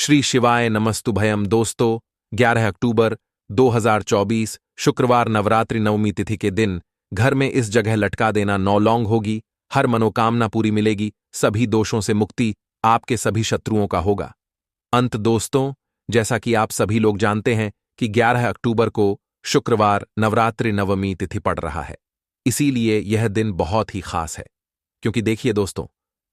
श्री शिवाय नमस्तुभयम। दोस्तों, 11 अक्टूबर 2024 शुक्रवार नवरात्रि नवमी तिथि के दिन घर में इस जगह लटका देना 9 लौंग होगी। हर मनोकामना पूरी मिलेगी, सभी दोषों से मुक्ति, आपके सभी शत्रुओं का होगा अंत। दोस्तों, जैसा कि आप सभी लोग जानते हैं कि 11 अक्टूबर को शुक्रवार नवरात्रि नवमी तिथि पड़ रहा है, इसीलिए यह दिन बहुत ही खास है। क्योंकि देखिए दोस्तों,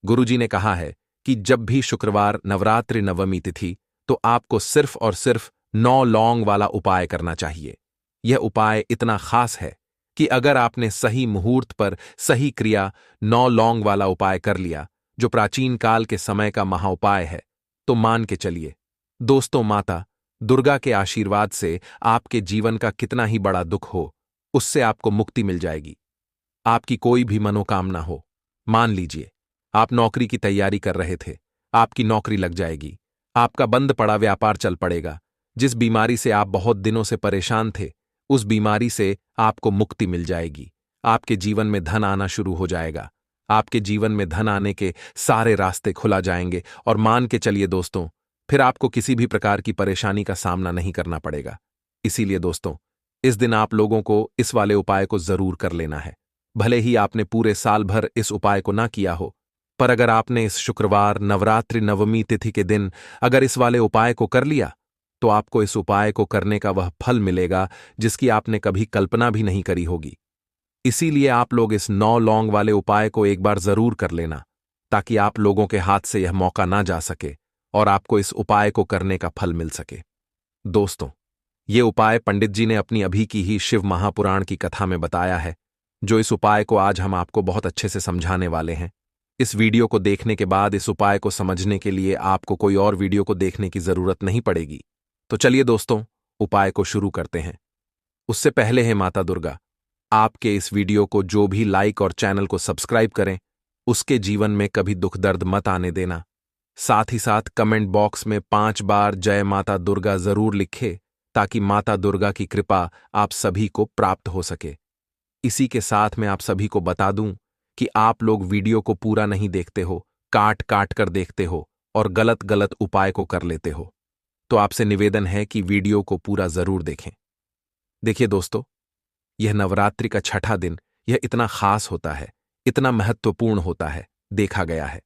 गुरुजी ने कहा है कि जब भी शुक्रवार नवरात्रि नवमी तिथि, तो आपको सिर्फ और सिर्फ 9 लौंग वाला उपाय करना चाहिए। यह उपाय इतना खास है कि अगर आपने सही मुहूर्त पर सही क्रिया 9 लौंग वाला उपाय कर लिया, जो प्राचीन काल के समय का महाउपाय है, तो मान के चलिए दोस्तों, माता दुर्गा के आशीर्वाद से आपके जीवन का कितना ही बड़ा दुख हो, उससे आपको मुक्ति मिल जाएगी। आपकी कोई भी मनोकामना हो, मान लीजिए आप नौकरी की तैयारी कर रहे थे, आपकी नौकरी लग जाएगी। आपका बंद पड़ा व्यापार चल पड़ेगा। जिस बीमारी से आप बहुत दिनों से परेशान थे, उस बीमारी से आपको मुक्ति मिल जाएगी। आपके जीवन में धन आना शुरू हो जाएगा। आपके जीवन में धन आने के सारे रास्ते खुला जाएंगे और मान के चलिए दोस्तों, फिर आपको किसी भी प्रकार की परेशानी का सामना नहीं करना पड़ेगा। इसीलिए दोस्तों, इस दिन आप लोगों को इस वाले उपाय को जरूर कर लेना है। भले ही आपने पूरे साल भर इस उपाय को ना किया हो, पर अगर आपने इस शुक्रवार नवरात्रि नवमी तिथि के दिन अगर इस वाले उपाय को कर लिया, तो आपको इस उपाय को करने का वह फल मिलेगा जिसकी आपने कभी कल्पना भी नहीं करी होगी। इसीलिए आप लोग इस 9 लौंग वाले उपाय को एक बार जरूर कर लेना, ताकि आप लोगों के हाथ से यह मौका ना जा सके और आपको इस उपाय को करने का फल मिल सके। दोस्तों, ये उपाय पंडित जी ने अपनी अभी की ही शिव महापुराण की कथा में बताया है, जो इस उपाय को आज हम आपको बहुत अच्छे से समझाने वाले हैं। इस वीडियो को देखने के बाद इस उपाय को समझने के लिए आपको कोई और वीडियो को देखने की जरूरत नहीं पड़ेगी। तो चलिए दोस्तों, उपाय को शुरू करते हैं। उससे पहले है माता दुर्गा, आपके इस वीडियो को जो भी लाइक और चैनल को सब्सक्राइब करें, उसके जीवन में कभी दुख दर्द मत आने देना। साथ ही साथ कमेंट बॉक्स में 5 बार जय माता दुर्गा जरूर लिखे, ताकि माता दुर्गा की कृपा आप सभी को प्राप्त हो सके। इसी के साथ मैं आप सभी को बता दूं कि आप लोग वीडियो को पूरा नहीं देखते हो, काट काट कर देखते हो और गलत गलत उपाय को कर लेते हो। तो आपसे निवेदन है कि वीडियो को पूरा जरूर देखें। देखिए दोस्तों, यह नवरात्रि का छठा दिन, यह इतना खास होता है, इतना महत्वपूर्ण होता है, देखा गया है।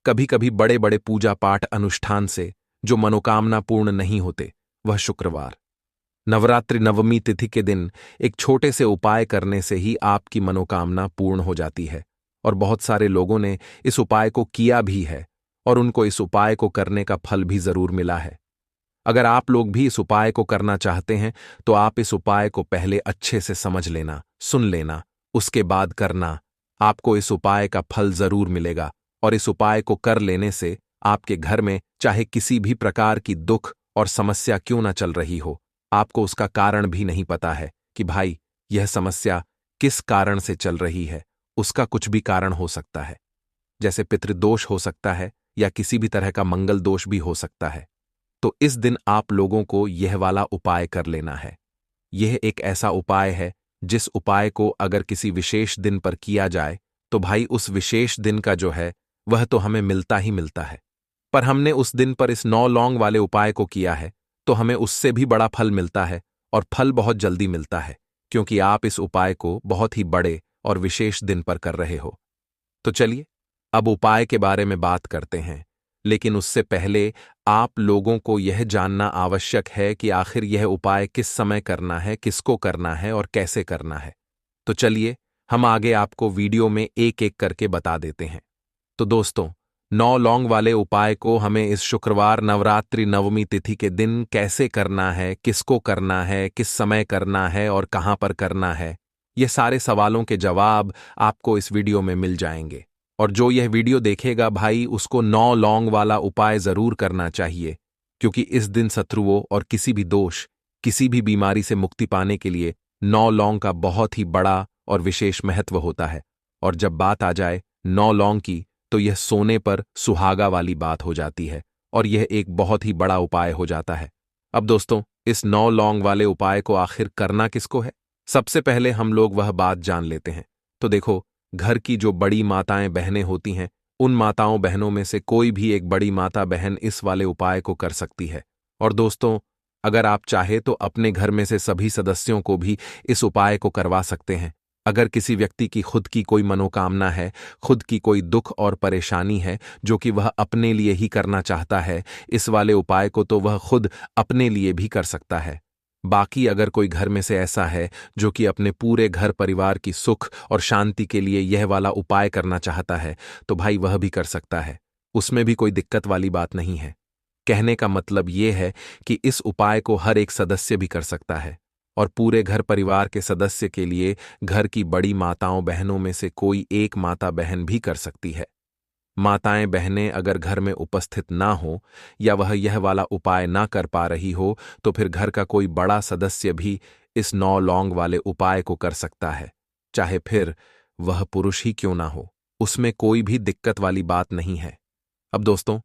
कभी कभी बड़े बड़े पूजा पाठ अनुष्ठान से जो मनोकामना पूर्ण नहीं होते, वह शुक्रवार नवरात्रि नवमी तिथि के दिन एक छोटे से उपाय करने से ही आपकी मनोकामना पूर्ण हो जाती है। और बहुत सारे लोगों ने इस उपाय को किया भी है और उनको इस उपाय को करने का फल भी जरूर मिला है। अगर आप लोग भी इस उपाय को करना चाहते हैं, तो आप इस उपाय को पहले अच्छे से समझ लेना, सुन लेना, उसके बाद करना। आपको इस उपाय का फल जरूर मिलेगा और इस उपाय को कर लेने से आपके घर में चाहे किसी भी प्रकार की दुख और समस्या क्यों ना चल रही हो, आपको उसका कारण भी नहीं पता है कि भाई यह समस्या किस कारण से चल रही है। उसका कुछ भी कारण हो सकता है, जैसे पितृदोष हो सकता है या किसी भी तरह का मंगल दोष भी हो सकता है। तो इस दिन आप लोगों को यह वाला उपाय कर लेना है। यह एक ऐसा उपाय है जिस उपाय को अगर किसी विशेष दिन पर किया जाए, तो भाई उस विशेष दिन का जो है वह तो हमें मिलता ही मिलता है। पर हमने उस दिन पर इस 9 लौंग वाले उपाय को किया है, तो हमें उससे भी बड़ा फल मिलता है और फल बहुत जल्दी मिलता है, क्योंकि आप इस उपाय को बहुत ही बड़े और विशेष दिन पर कर रहे हो। तो चलिए अब उपाय के बारे में बात करते हैं, लेकिन उससे पहले आप लोगों को यह जानना आवश्यक है कि आखिर यह उपाय किस समय करना है, किसको करना है और कैसे करना है। तो चलिए हम आगे आपको वीडियो में एक एक करके बता देते हैं। तो दोस्तों, 9 लौंग वाले उपाय को हमें इस शुक्रवार नवरात्रि नवमी तिथि के दिन कैसे करना है, किसको करना है, किस समय करना है और कहां पर करना है, ये सारे सवालों के जवाब आपको इस वीडियो में मिल जाएंगे। और जो यह वीडियो देखेगा भाई, उसको 9 लौंग वाला उपाय जरूर करना चाहिए, क्योंकि इस दिन शत्रुओं और किसी भी दोष, किसी भी बीमारी से मुक्ति पाने के लिए 9 लौंग का बहुत ही बड़ा और विशेष महत्व होता है। और जब बात आ जाए 9 लौंग की, तो यह सोने पर सुहागा वाली बात हो जाती है और यह एक बहुत ही बड़ा उपाय हो जाता है। अब दोस्तों, इस 9 लौंग वाले उपाय को आखिर करना किसको है, सबसे पहले हम लोग वह बात जान लेते हैं। तो देखो, घर की जो बड़ी माताएं बहनें होती हैं, उन माताओं बहनों में से कोई भी एक बड़ी माता बहन इस वाले उपाय को कर सकती है। और दोस्तों, अगर आप चाहे तो अपने घर में से सभी सदस्यों को भी इस उपाय को करवा सकते हैं। अगर किसी व्यक्ति की खुद की कोई मनोकामना है, खुद की कोई दुख और परेशानी है जो कि वह अपने लिए ही करना चाहता है, इस वाले उपाय को तो वह खुद अपने लिए भी कर सकता है। बाकी अगर कोई घर में से ऐसा है जो कि अपने पूरे घर परिवार की सुख और शांति के लिए यह वाला उपाय करना चाहता है, तो भाई वह भी कर सकता है। उसमें भी कोई दिक्कत वाली बात नहीं है। कहने का मतलब यह है कि इस उपाय को हर एक सदस्य भी कर सकता है और पूरे घर परिवार के सदस्य के लिए घर की बड़ी माताओं बहनों में से कोई एक माता बहन भी कर सकती है। माताएं बहनें अगर घर में उपस्थित ना हो या वह यह वाला उपाय ना कर पा रही हो, तो फिर घर का कोई बड़ा सदस्य भी इस 9 लौंग वाले उपाय को कर सकता है, चाहे फिर वह पुरुष ही क्यों ना हो। उसमें कोई भी दिक्कत वाली बात नहीं है। अब दोस्तों,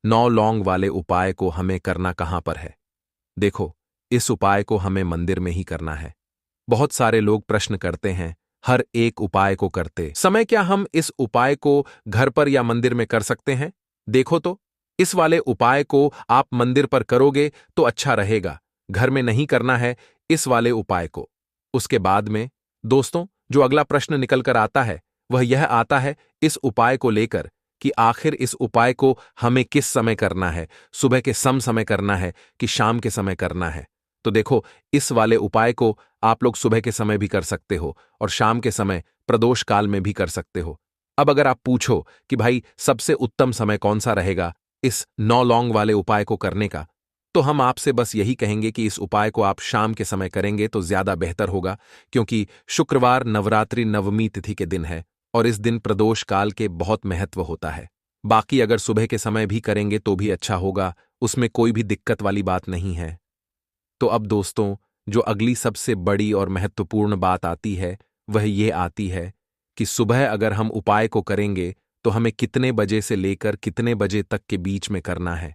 9 लौंग वाले उपाय को हमें करना कहां पर है? देखो, इस उपाय को हमें मंदिर में ही करना है। बहुत सारे लोग प्रश्न करते हैं, हर एक उपाय को करते समय क्या हम इस उपाय को घर पर या मंदिर में कर सकते हैं? देखो तो, इस वाले उपाय को आप मंदिर पर करोगे तो अच्छा रहेगा, घर में नहीं करना है इस वाले उपाय को। उसके बाद में दोस्तों, जो अगला प्रश्न निकल कर आता है वह यह आता है इस उपाय को लेकर कि आखिर इस उपाय को हमें किस समय करना है, सुबह के समय करना है कि शाम के समय करना है? तो देखो, इस वाले उपाय को आप लोग सुबह के समय भी कर सकते हो और शाम के समय प्रदोष काल में भी कर सकते हो। अब अगर आप पूछो कि भाई सबसे उत्तम समय कौन सा रहेगा इस 9 लौंग वाले उपाय को करने का, तो हम आपसे बस यही कहेंगे कि इस उपाय को आप शाम के समय करेंगे तो ज्यादा बेहतर होगा, क्योंकि शुक्रवार नवरात्रि नवमी तिथि के दिन है और इस दिन प्रदोष काल के बहुत महत्व होता है। बाकी अगर सुबह के समय भी करेंगे तो भी अच्छा होगा, उसमें कोई भी दिक्कत वाली बात नहीं है। तो अब दोस्तों, जो अगली सबसे बड़ी और महत्वपूर्ण बात आती है वह ये आती है कि सुबह अगर हम उपाय को करेंगे तो हमें कितने बजे से लेकर कितने बजे तक के बीच में करना है,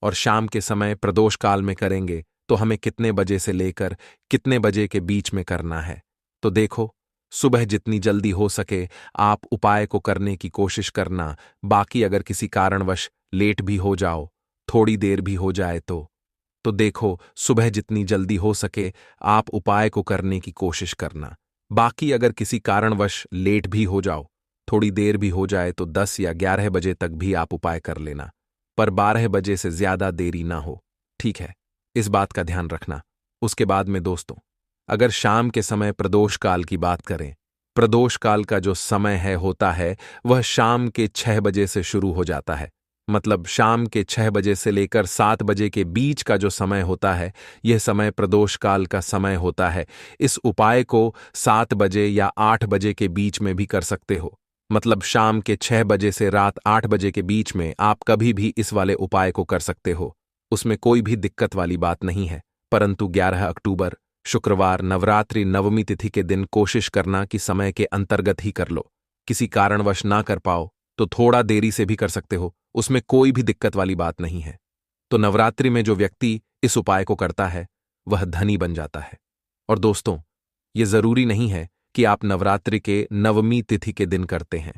और शाम के समय प्रदोष काल में करेंगे तो हमें कितने बजे से लेकर कितने बजे के बीच में करना है। तो देखो, सुबह जितनी जल्दी हो सके आप उपाय को करने की कोशिश करना। बाकी अगर किसी कारणवश लेट भी हो जाओ, थोड़ी देर भी हो जाए तो देखो, सुबह जितनी जल्दी हो सके आप उपाय को करने की कोशिश करना। बाकी अगर किसी कारणवश लेट भी हो जाओ, थोड़ी देर भी हो जाए तो 10 या 11 बजे तक भी आप उपाय कर लेना, पर 12 बजे से ज्यादा देरी ना हो, ठीक है? इस बात का ध्यान रखना। उसके बाद में दोस्तों, अगर शाम के समय प्रदोष काल की बात करें, प्रदोष काल का जो समय होता है वह शाम के 6 बजे से शुरू हो जाता है। मतलब शाम के 6 बजे से लेकर 7 बजे के बीच का जो समय होता है, यह समय प्रदोष काल का समय होता है। इस उपाय को 7 बजे या 8 बजे के बीच में भी कर सकते हो। मतलब शाम के 6 बजे से रात 8 बजे के बीच में आप कभी भी इस वाले उपाय को कर सकते हो, उसमें कोई भी दिक्कत वाली बात नहीं है। परंतु 11 अक्टूबर शुक्रवार नवरात्रि नवमी तिथि के दिन कोशिश करना कि समय के अंतर्गत ही कर लो। किसी कारणवश ना कर पाओ तो थोड़ा देरी से भी कर सकते हो, उसमें कोई भी दिक्कत वाली बात नहीं है। तो नवरात्रि में जो व्यक्ति इस उपाय को करता है वह धनी बन जाता है। और दोस्तों, यह जरूरी नहीं है कि आप नवरात्रि के नवमी तिथि के दिन करते हैं।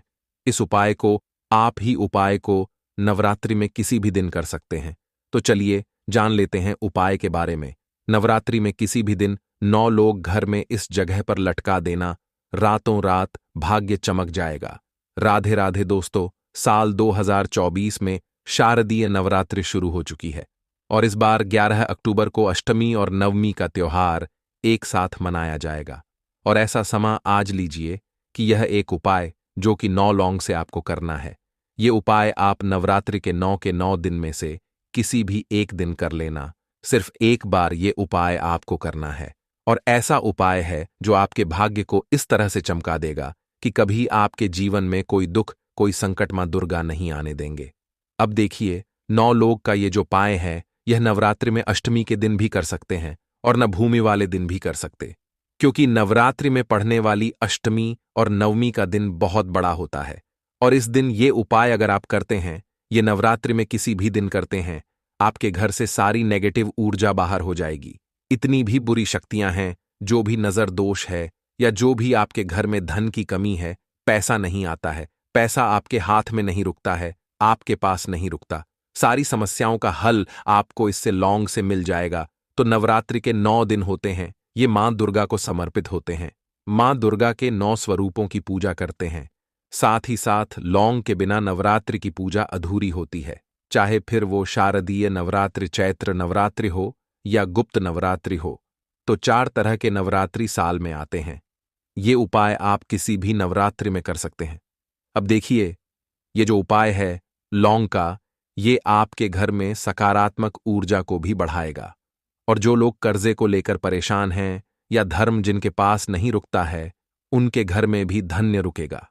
इस उपाय को आप ही उपाय को नवरात्रि में किसी भी दिन कर सकते हैं। तो चलिए जान लेते हैं उपाय के बारे में। नवरात्रि में किसी भी दिन 9 लोग घर में इस जगह पर लटका देना, रातों रात भाग्य चमक जाएगा। राधे राधे दोस्तों, साल 2024 में शारदीय नवरात्रि शुरू हो चुकी है और इस बार 11 अक्टूबर को अष्टमी और नवमी का त्योहार एक साथ मनाया जाएगा। और ऐसा समा आज लीजिए कि यह एक उपाय जो कि 9 लौंग से आपको करना है। ये उपाय आप नवरात्रि के 9 दिन में से किसी भी एक दिन कर लेना। सिर्फ एक बार ये उपाय आपको करना है और ऐसा उपाय है जो आपके भाग्य को इस तरह से चमका देगा कि कभी आपके जीवन में कोई दुख, कोई संकट मां दुर्गा नहीं आने देंगे। अब देखिए, 9 लोग का ये जो उपाय है यह नवरात्रि में अष्टमी के दिन भी कर सकते हैं और न भूमि वाले दिन भी कर सकते, क्योंकि नवरात्रि में पढ़ने वाली अष्टमी और नवमी का दिन बहुत बड़ा होता है। और इस दिन ये उपाय अगर आप करते हैं, ये नवरात्रि में किसी भी दिन करते हैं, आपके घर से सारी नेगेटिव ऊर्जा बाहर हो जाएगी। इतनी भी बुरी शक्तियां हैं, जो भी नजर दोष है या जो भी आपके घर में धन की कमी है, पैसा नहीं आता है, पैसा आपके हाथ में नहीं रुकता है, आपके पास नहीं रुकता। सारी समस्याओं का हल आपको इससे लौंग से मिल जाएगा। तो नवरात्रि के 9 दिन होते हैं, ये मां दुर्गा को समर्पित होते हैं। मां दुर्गा के 9 स्वरूपों की पूजा करते हैं। साथ ही साथ लौंग के बिना नवरात्रि की पूजा अधूरी होती है। चाहे फिर वो शारदीय नवरात्रि, चैत्र नवरात्रि हो या गुप्त नवरात्रि हो। तो 4 तरह के नवरात्रि साल में आते हैं। ये उपाय आप किसी भी नवरात्रि में कर सकते हैं। अब देखिए, ये जो उपाय है लौंग का, ये आपके घर में सकारात्मक ऊर्जा को भी बढ़ाएगा। और जो लोग कर्जे को लेकर परेशान हैं या धर्म जिनके पास नहीं रुकता है, उनके घर में भी धन्य रुकेगा।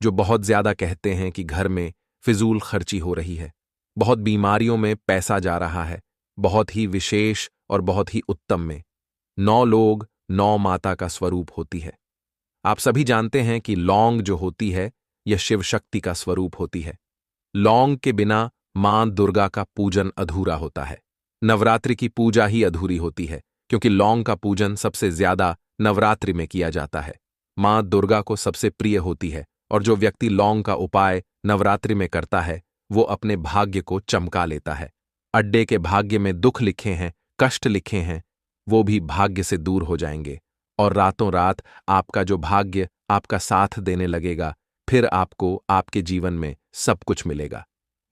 जो बहुत ज्यादा कहते हैं कि घर में फिजूल खर्ची हो रही है, बहुत बीमारियों में पैसा जा रहा है, बहुत ही विशेष और बहुत ही उत्तम में 9 लोग 9 माता का स्वरूप होती है। आप सभी जानते हैं कि लौंग जो होती है यह शिव शक्ति का स्वरूप होती है। लौंग के बिना मां दुर्गा का पूजन अधूरा होता है। नवरात्रि की पूजा ही अधूरी होती है, क्योंकि लौंग का पूजन सबसे ज्यादा नवरात्रि में किया जाता है। मां दुर्गा को सबसे प्रिय होती है, और जो व्यक्ति लौंग का उपाय नवरात्रि में करता है वो अपने भाग्य को चमका लेता है। अड्डे के भाग्य में दुख लिखे हैं, कष्ट लिखे हैं, वो भी भाग्य से दूर हो जाएंगे। और रातों रात आपका जो भाग्य आपका साथ देने लगेगा, फिर आपको आपके जीवन में सब कुछ मिलेगा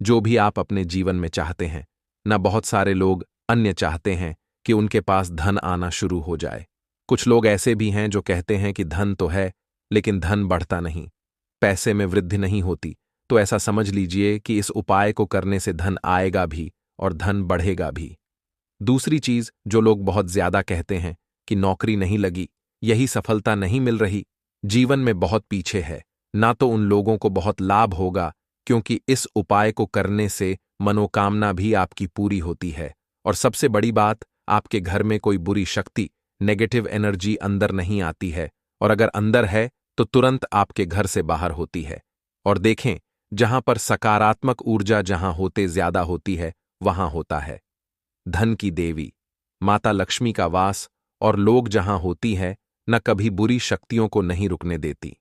जो भी आप अपने जीवन में चाहते हैं। ना बहुत सारे लोग अन्य चाहते हैं कि उनके पास धन आना शुरू हो जाए। कुछ लोग ऐसे भी हैं जो कहते हैं कि धन तो है लेकिन धन बढ़ता नहीं, पैसे में वृद्धि नहीं होती। तो ऐसा समझ लीजिए कि इस उपाय को करने से धन आएगा भी और धन बढ़ेगा भी। दूसरी चीज जो लोग बहुत ज्यादा कहते हैं कि नौकरी नहीं लगी, यही सफलता नहीं मिल रही, जीवन में बहुत पीछे है, ना तो उन लोगों को बहुत लाभ होगा, क्योंकि इस उपाय को करने से मनोकामना भी आपकी पूरी होती है। और सबसे बड़ी बात, आपके घर में कोई बुरी शक्ति, नेगेटिव एनर्जी अंदर नहीं आती है, और अगर अंदर है तो तुरंत आपके घर से बाहर होती है। और देखें, जहां पर सकारात्मक ऊर्जा जहां होते ज्यादा होती है, वहां होता है धन की देवी माता लक्ष्मी का वास। और लोग जहां होती है, न कभी बुरी शक्तियों को नहीं रुकने देती,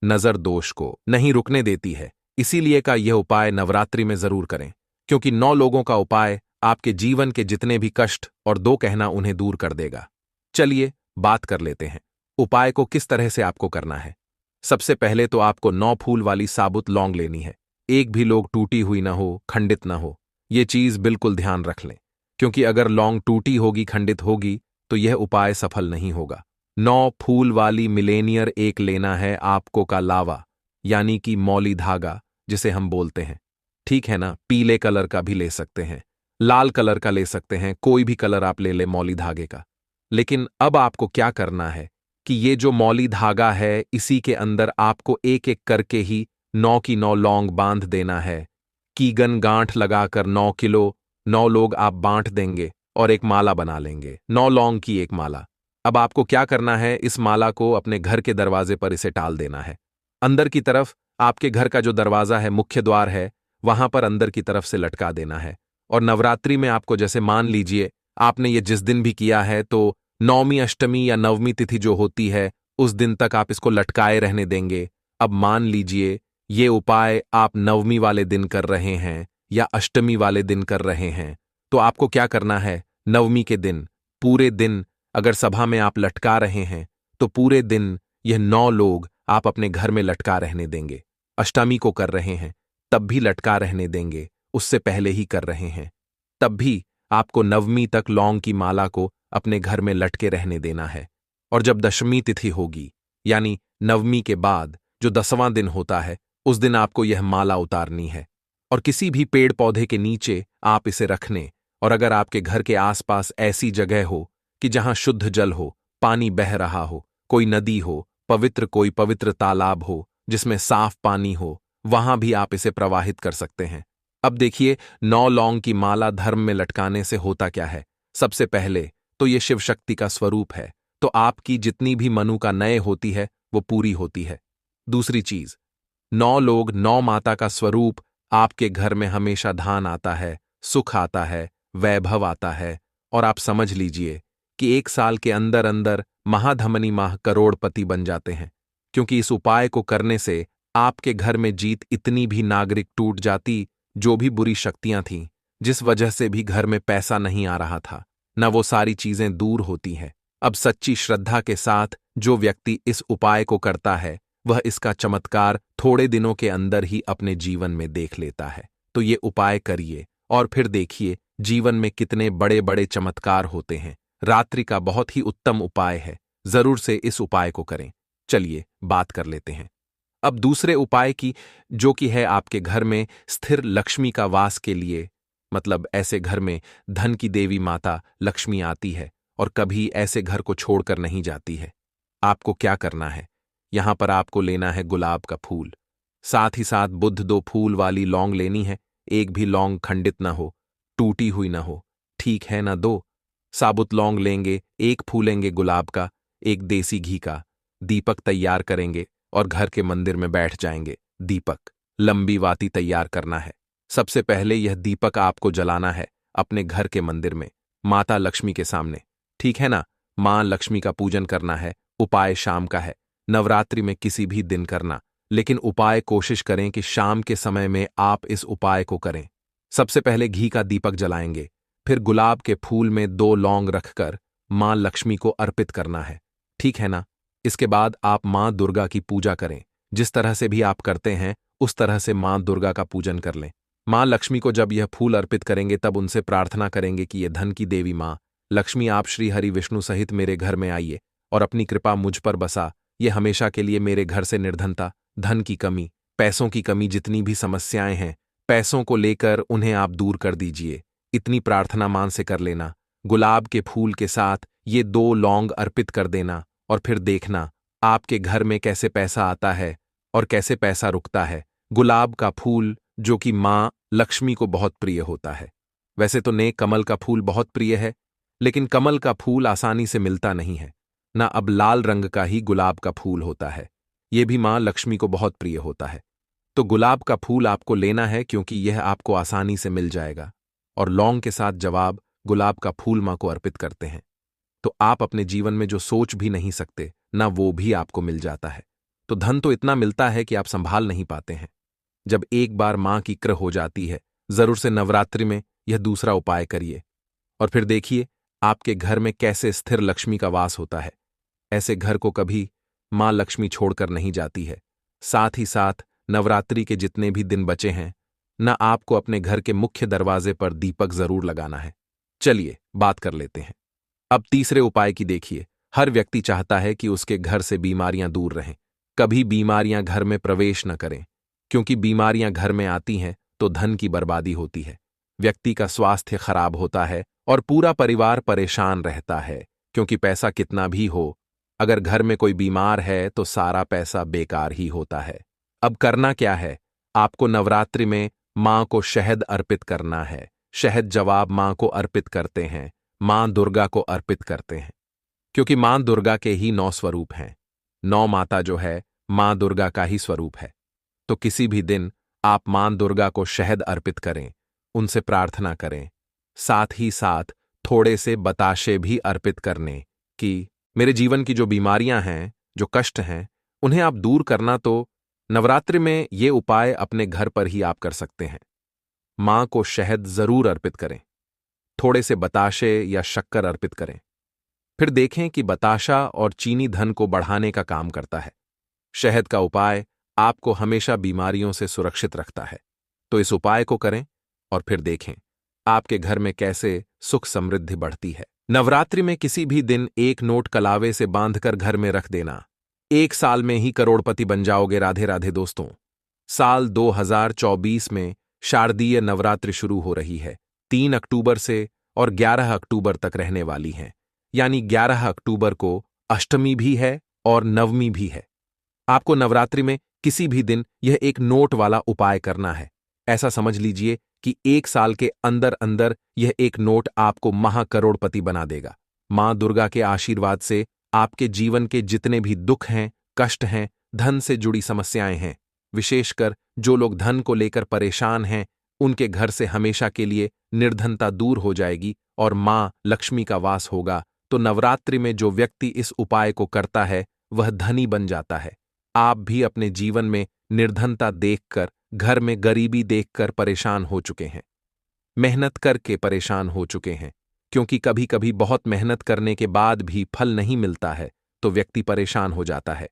नजर दोष को नहीं रुकने देती है। इसीलिए का यह उपाय नवरात्रि में जरूर करें, क्योंकि 9 लोगों का उपाय आपके जीवन के जितने भी कष्ट और दो कहना उन्हें दूर कर देगा। चलिए बात कर लेते हैं उपाय को किस तरह से आपको करना है। सबसे पहले तो आपको 9 फूल वाली साबुत लौंग लेनी है। एक भी लौंग टूटी हुई ना हो, खंडित ना हो, ये चीज बिल्कुल ध्यान रख लें, क्योंकि अगर लौंग टूटी होगी, खंडित होगी, तो यह उपाय सफल नहीं होगा। 9 फूल वाली मिलेनियर एक लेना है आपको का लावा, यानी कि मौली धागा जिसे हम बोलते हैं, ठीक है ना। पीले कलर का भी ले सकते हैं, लाल कलर का ले सकते हैं, कोई भी कलर आप ले मौली धागे का। लेकिन अब आपको क्या करना है कि ये जो मौली धागा है, इसी के अंदर आपको एक एक करके ही 9 की 9 लौंग बांध देना है। कीगन गांठ लगाकर 9 किलो 9 लोग आप बांट देंगे और एक माला बना लेंगे, 9 लौंग की एक माला। अब आपको क्या करना है, इस माला को अपने घर के दरवाजे पर इसे टाल देना है। अंदर की तरफ आपके घर का जो दरवाजा है, मुख्य द्वार है, वहां पर अंदर की तरफ से लटका देना है। और नवरात्रि में आपको, जैसे मान लीजिए आपने ये जिस दिन भी किया है, तो नौवीं, अष्टमी या नवमी तिथि जो होती है, उस दिन तक आप इसको लटकाए रहने देंगे। अब मान लीजिए ये उपाय आप नवमी वाले दिन कर रहे हैं या अष्टमी वाले दिन कर रहे हैं, तो आपको क्या करना है, नवमी के दिन पूरे दिन अगर सभा में आप लटका रहे हैं, तो पूरे दिन यह 9 लोग आप अपने घर में लटका रहने देंगे। अष्टमी को कर रहे हैं तब भी लटका रहने देंगे, उससे पहले ही कर रहे हैं तब भी आपको नवमी तक लौंग की माला को अपने घर में लटके रहने देना है। और जब दशमी तिथि होगी, यानी नवमी के बाद जो 10वां दिन होता है, उस दिन आपको यह माला उतारनी है और किसी भी पेड़ पौधे के नीचे आप इसे रखने। और अगर आपके घर के आसपास ऐसी जगह हो कि जहां शुद्ध जल हो, पानी बह रहा हो, कोई नदी हो, कोई पवित्र तालाब हो जिसमें साफ पानी हो, वहां भी आप इसे प्रवाहित कर सकते हैं। अब देखिए, 9 लौंग की माला धर्म में लटकाने से होता क्या है। सबसे पहले तो ये शिव शक्ति का स्वरूप है, तो आपकी जितनी भी मनोकामनाएं होती है वो पूरी होती है। दूसरी चीज, 9 लोग 9 माता का स्वरूप, आपके घर में हमेशा धान आता है, सुख आता है, वैभव आता है। और आप समझ लीजिए कि 1 साल के अंदर अंदर महाधमनी माह करोड़पति बन जाते हैं, क्योंकि इस उपाय को करने से आपके घर में जीत इतनी भी नागरिक टूट जाती, जो भी बुरी शक्तियां थीं, जिस वजह से भी घर में पैसा नहीं आ रहा था, न वो सारी चीजें दूर होती हैं। अब सच्ची श्रद्धा के साथ जो व्यक्ति इस उपाय को करता है, वह इसका चमत्कार थोड़े दिनों के अंदर ही अपने जीवन में देख लेता है। तो ये उपाय करिए और फिर देखिए जीवन में कितने बड़े बड़े चमत्कार होते हैं। रात्रि का बहुत ही उत्तम उपाय है, जरूर से इस उपाय को करें। चलिए बात कर लेते हैं अब दूसरे उपाय की, जो कि है आपके घर में स्थिर लक्ष्मी का वास के लिए। मतलब ऐसे घर में धन की देवी माता लक्ष्मी आती है और कभी ऐसे घर को छोड़कर नहीं जाती है। आपको क्या करना है, यहां पर आपको लेना है गुलाब का फूल, साथ ही साथ बुद्ध 2 फूल वाली लौंग लेनी है। एक भी लौंग खंडित ना हो, टूटी हुई ना हो, ठीक है ना। 2 साबुत लौंग लेंगे, एक फूलेंगे गुलाब का, एक देसी घी का। दीपक तैयार करेंगे और घर के मंदिर में बैठ जाएंगे। दीपक लंबी वाती तैयार करना है। सबसे पहले यह दीपक आपको जलाना है अपने घर के मंदिर में, माता लक्ष्मी के सामने, ठीक है ना। मां लक्ष्मी का पूजन करना है। उपाय शाम का है, नवरात्रि में किसी भी दिन करना, लेकिन उपाय कोशिश करें कि शाम के समय में आप इस उपाय को करें। सबसे पहले घी का दीपक जलाएंगे, फिर गुलाब के फूल में 2 लौंग रखकर मां लक्ष्मी को अर्पित करना है, ठीक है ना। इसके बाद आप मां दुर्गा की पूजा करें। जिस तरह से भी आप करते हैं उस तरह से मां दुर्गा का पूजन कर लें। मां लक्ष्मी को जब यह फूल अर्पित करेंगे तब उनसे प्रार्थना करेंगे कि ये धन की देवी मां लक्ष्मी, आप श्री हरि विष्णु सहित मेरे घर में आइए और अपनी कृपा मुझ पर बसा। ये हमेशा के लिए मेरे घर से निर्धनता, धन की कमी, पैसों की कमी, जितनी भी समस्याएं हैं, पैसों को लेकर उन्हें आप दूर कर दीजिए। इतनी प्रार्थना मान से कर लेना। गुलाब के फूल के साथ ये 2 लौंग अर्पित कर देना और फिर देखना आपके घर में कैसे पैसा आता है और कैसे पैसा रुकता है। गुलाब का फूल जो कि मां लक्ष्मी को बहुत प्रिय होता है। वैसे तो नेक कमल का फूल बहुत प्रिय है, लेकिन कमल का फूल आसानी से मिलता नहीं है ना। अब लाल रंग का ही गुलाब का फूल होता है, यह भी मां लक्ष्मी को बहुत प्रिय होता है। तो गुलाब का फूल आपको लेना है क्योंकि यह आपको आसानी से मिल जाएगा। और लौंग के साथ जवाब गुलाब का फूल मां को अर्पित करते हैं, तो आप अपने जीवन में जो सोच भी नहीं सकते ना, वो भी आपको मिल जाता है। तो धन तो इतना मिलता है कि आप संभाल नहीं पाते हैं। जब एक बार मां की कृपा हो जाती है, जरूर से नवरात्रि में यह दूसरा उपाय करिए और फिर देखिए आपके घर में कैसे स्थिर लक्ष्मी का वास होता है। ऐसे घर को कभी मां लक्ष्मी छोड़कर नहीं जाती है। साथ ही साथ नवरात्रि के जितने भी दिन बचे हैं ना, आपको अपने घर के मुख्य दरवाजे पर दीपक जरूर लगाना है। चलिए बात कर लेते हैं अब तीसरे उपाय की। देखिए, हर व्यक्ति चाहता है कि उसके घर से बीमारियां दूर रहें। कभी बीमारियां घर में प्रवेश न करें, क्योंकि बीमारियां घर में आती हैं तो धन की बर्बादी होती है, व्यक्ति का स्वास्थ्य खराब होता है और पूरा परिवार परेशान रहता है। क्योंकि पैसा कितना भी हो, अगर घर में कोई बीमार है तो सारा पैसा बेकार ही होता है। अब करना क्या है, आपको नवरात्रि में मां को शहद अर्पित करना है। शहद जवाब मां को अर्पित करते हैं, मां दुर्गा को अर्पित करते हैं, क्योंकि मां दुर्गा के ही 9 स्वरूप हैं। 9 माता जो है मां दुर्गा का ही स्वरूप है। तो किसी भी दिन आप मां दुर्गा को शहद अर्पित करें, उनसे प्रार्थना करें। साथ ही साथ थोड़े से बताशे भी अर्पित करने कि मेरे जीवन की जो बीमारियां हैं, जो कष्ट हैं, उन्हें आप दूर करना। तो नवरात्रि में ये उपाय अपने घर पर ही आप कर सकते हैं। मां को शहद जरूर अर्पित करें, थोड़े से बताशे या शक्कर अर्पित करें। फिर देखें कि बताशा और चीनी धन को बढ़ाने का काम करता है। शहद का उपाय आपको हमेशा बीमारियों से सुरक्षित रखता है। तो इस उपाय को करें और फिर देखें आपके घर में कैसे सुख समृद्धि बढ़ती है। नवरात्रि में किसी भी दिन 1 नोट कलावे से बांधकर घर में रख देना। 1 साल में ही करोड़पति बन जाओगे। राधे राधे दोस्तों। साल 2024 में शारदीय नवरात्रि शुरू हो रही है, 3 अक्टूबर से और 11 अक्टूबर तक रहने वाली हैं। यानी 11 अक्टूबर को अष्टमी भी है और नवमी भी है। आपको नवरात्रि में किसी भी दिन यह एक नोट वाला उपाय करना है। ऐसा समझ लीजिए कि 1 साल के अंदर अंदर यह एक नोट आपको महाकरोड़पति बना देगा। मां दुर्गा के आशीर्वाद से आपके जीवन के जितने भी दुख हैं, कष्ट हैं, धन से जुड़ी समस्याएं हैं, विशेषकर जो लोग धन को लेकर परेशान हैं, उनके घर से हमेशा के लिए निर्धनता दूर हो जाएगी और मां लक्ष्मी का वास होगा। तो नवरात्रि में जो व्यक्ति इस उपाय को करता है वह धनी बन जाता है। आप भी अपने जीवन में निर्धनता देखकर, घर में गरीबी देखकर परेशान हो चुके हैं। मेहनत करके परेशान हो चुके हैं, क्योंकि कभी कभी बहुत मेहनत करने के बाद भी फल नहीं मिलता है तो व्यक्ति परेशान हो जाता है।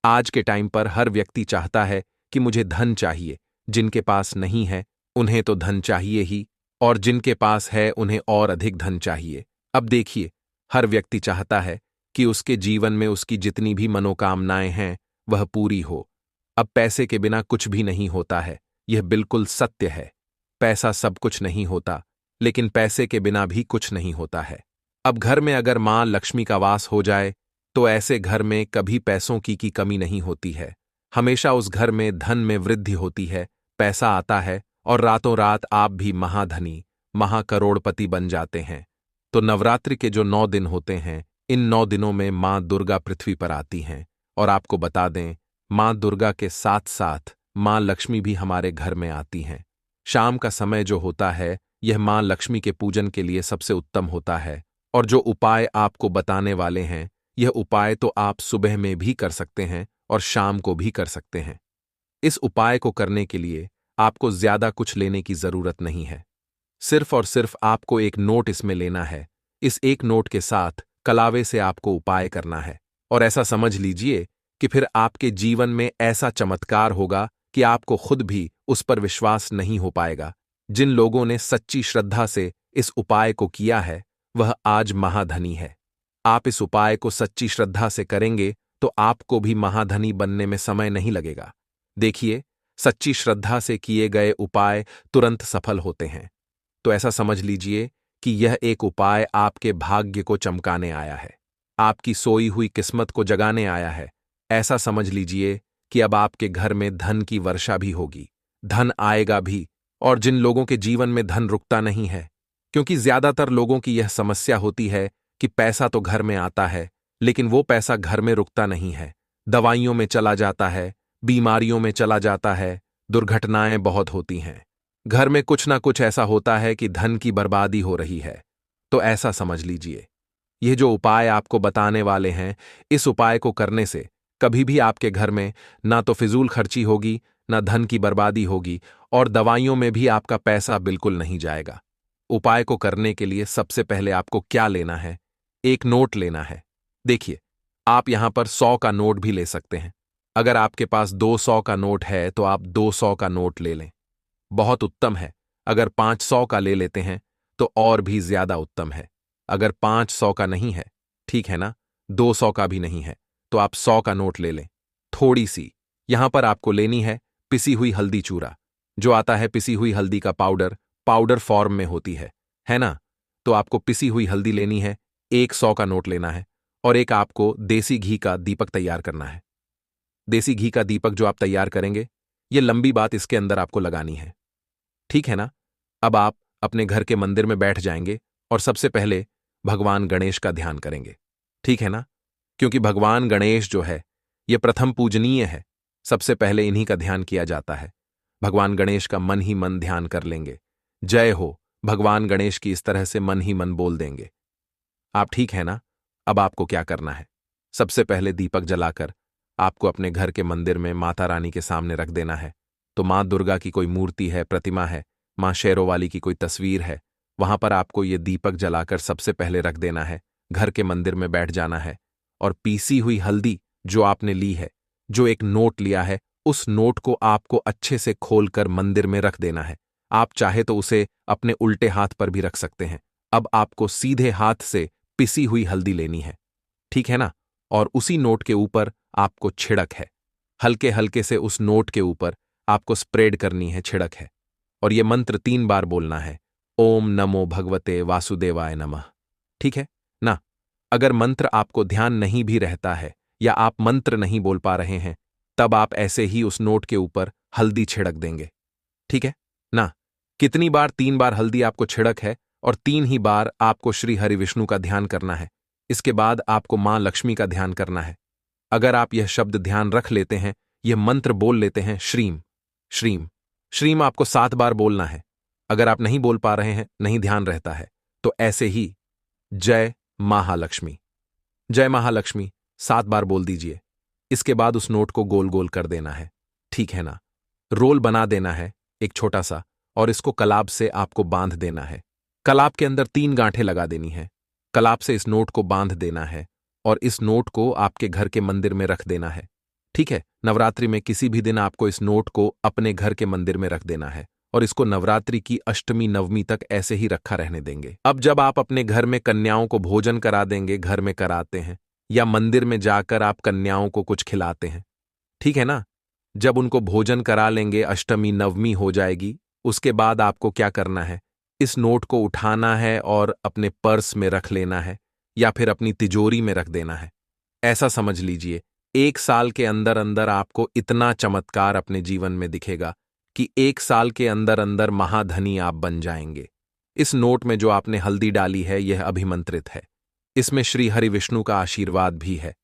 आज के टाइम पर हर व्यक्ति चाहता है कि मुझे धन चाहिए, जिनके पास नहीं है उन्हें तो धन चाहिए ही, और जिनके पास है उन्हें और अधिक धन चाहिए। अब देखिए, हर व्यक्ति चाहता है कि उसके जीवन में उसकी जितनी भी मनोकामनाएं हैं वह पूरी हो। अब पैसे के बिना कुछ भी नहीं होता है, यह बिल्कुल सत्य है। पैसा सब कुछ नहीं होता, लेकिन पैसे के बिना भी कुछ नहीं होता है। अब घर में अगर मां लक्ष्मी का वास हो जाए तो ऐसे घर में कभी पैसों की कमी नहीं होती है। हमेशा उस घर में धन में वृद्धि होती है, पैसा आता है और रातों रात आप भी महाधनी, महाकरोड़पति बन जाते हैं। तो नवरात्रि के जो 9 दिन होते हैं, इन 9 दिनों में मां दुर्गा पृथ्वी पर आती हैं। और आपको बता दें, मां दुर्गा के साथ साथ मां लक्ष्मी भी हमारे घर में आती हैं। शाम का समय जो होता है, यह मां लक्ष्मी के पूजन के लिए सबसे उत्तम होता है। और जो उपाय आपको बताने वाले हैं, यह उपाय तो आप सुबह में भी कर सकते हैं और शाम को भी कर सकते हैं। इस उपाय को करने के लिए आपको ज्यादा कुछ लेने की जरूरत नहीं है। सिर्फ और सिर्फ आपको एक नोट इसमें लेना है। इस एक नोट के साथ कलावे से आपको उपाय करना है, और ऐसा समझ लीजिए कि फिर आपके जीवन में ऐसा चमत्कार होगा कि आपको खुद भी उस पर विश्वास नहीं हो पाएगा। जिन लोगों ने सच्ची श्रद्धा से इस उपाय को किया है, वह आज महाधनी है। आप इस उपाय को सच्ची श्रद्धा से करेंगे तो आपको भी महाधनी बनने में समय नहीं लगेगा। देखिए, सच्ची श्रद्धा से किए गए उपाय तुरंत सफल होते हैं। तो ऐसा समझ लीजिए कि यह एक उपाय आपके भाग्य को चमकाने आया है, आपकी सोई हुई किस्मत को जगाने आया है। ऐसा समझ लीजिए कि अब आपके घर में धन की वर्षा भी होगी, धन आएगा भी। और जिन लोगों के जीवन में धन रुकता नहीं है, क्योंकि ज्यादातर लोगों की यह समस्या होती है कि पैसा तो घर में आता है, लेकिन वो पैसा घर में रुकता नहीं है, दवाइयों में चला जाता है, बीमारियों में चला जाता है, दुर्घटनाएं बहुत होती हैं। घर में कुछ ना कुछ ऐसा होता है कि धन की बर्बादी हो रही है। तो ऐसा समझ लीजिए, यह जो उपाय आपको बताने वाले हैं, इस उपाय को करने से कभी भी आपके घर में ना तो फिजूल खर्ची होगी, ना धन की बर्बादी होगी, और दवाइयों में भी आपका पैसा बिल्कुल नहीं जाएगा। उपाय को करने के लिए सबसे पहले आपको क्या लेना है? एक नोट लेना है। देखिए, आप यहां पर 100 का नोट भी ले सकते हैं। अगर आपके पास 200 का नोट है तो आप 200 का नोट ले लें, बहुत उत्तम है। अगर 500 का ले लेते हैं तो और भी ज्यादा उत्तम है। अगर 500 का नहीं है, ठीक है ना, 200 का भी नहीं है, तो आप 100 का नोट ले लें। थोड़ी सी यहां पर आपको लेनी है पिसी हुई हल्दी चूरा, जो आता है पिसी हुई हल्दी का पाउडर, पाउडर फॉर्म में होती है ना। तो आपको पिसी हुई हल्दी लेनी है, एक 100 का नोट लेना है, और एक आपको देसी घी का दीपक तैयार करना है। देसी घी का दीपक जो आप तैयार करेंगे, ये लंबी बात इसके अंदर आपको लगानी है, ठीक है ना। अब आप अपने घर के मंदिर में बैठ जाएंगे और सबसे पहले भगवान गणेश का ध्यान करेंगे, ठीक है ना, क्योंकि भगवान गणेश जो है ये प्रथम पूजनीय है। सबसे पहले इन्हीं का ध्यान किया जाता है। भगवान गणेश का मन ही मन ध्यान कर लेंगे, जय हो भगवान गणेश की इस तरह से मन ही मन बोल देंगे आप, ठीक है ना। अब आपको क्या करना है? सबसे पहले दीपक जलाकर आपको अपने घर के मंदिर में माता रानी के सामने रख देना है। तो मां दुर्गा की कोई मूर्ति है, प्रतिमा है, मां शेरों वाली की कोई तस्वीर है, वहां पर आपको ये दीपक जलाकर सबसे पहले रख देना है। घर के मंदिर में बैठ जाना है और पीसी हुई हल्दी जो आपने ली है, जो एक नोट लिया है, उस नोट को आपको अच्छे से खोलकर मंदिर में रख देना है। आप चाहे तो उसे अपने उल्टे हाथ पर भी रख सकते हैं। अब आपको सीधे हाथ से पिसी हुई हल्दी लेनी है, ठीक है ना, और उसी नोट के ऊपर आपको छिड़क है। हल्के हल्के से उस नोट के ऊपर आपको स्प्रेड करनी है, छिड़क है। और यह मंत्र 3 बार बोलना है, ओम नमो भगवते वासुदेवाय नमः, ठीक है ना। अगर मंत्र आपको ध्यान नहीं भी रहता है या आप मंत्र नहीं बोल पा रहे हैं, तब आप ऐसे ही उस नोट के ऊपर हल्दी छिड़क देंगे, ठीक है ना। कितनी बार? 3 बार हल्दी आपको छिड़क है, और 3 ही बार आपको श्री हरि विष्णु का ध्यान करना है। इसके बाद आपको मां लक्ष्मी का ध्यान करना है। अगर आप यह शब्द ध्यान रख लेते हैं, यह मंत्र बोल लेते हैं, श्रीम श्रीम श्रीम आपको 7 बार बोलना है। अगर आप नहीं बोल पा रहे हैं, नहीं ध्यान रहता है, तो ऐसे ही जय महालक्ष्मी, जय महालक्ष्मी 7 बार बोल दीजिए। इसके बाद उस नोट को गोल गोल कर देना है। ठीक है ना? रोल बना देना है एक छोटा सा, और इसको कलाब से आपको बांध देना है। कलाब के अंदर 3 गांठें लगा देनी है। कलाब से इस नोट को बांध देना है और इस नोट को आपके घर के मंदिर में रख देना है। ठीक है? नवरात्रि में किसी भी दिन आपको इस नोट को अपने घर के मंदिर में रख देना है और इसको नवरात्रि की अष्टमी नवमी तक ऐसे ही रखा रहने देंगे। अब जब आप अपने घर में कन्याओं को भोजन करा देंगे, घर में कराते हैं, या मंदिर में जाकर आप कन्याओं को कुछ खिलाते हैं, ठीक है ना? जब उनको भोजन करा लेंगे, अष्टमी नवमी हो जाएगी, उसके बाद आपको क्या करना है? इस नोट को उठाना है और अपने पर्स में रख लेना है या फिर अपनी तिजोरी में रख देना है। ऐसा समझ लीजिए, 1 साल के अंदर अंदर आपको इतना चमत्कार अपने जीवन में दिखेगा कि 1 साल के अंदर अंदर महाधनी आप बन जाएंगे। इस नोट में जो आपने हल्दी डाली है, यह अभिमंत्रित है। इसमें श्री हरि विष्णु का आशीर्वाद भी है,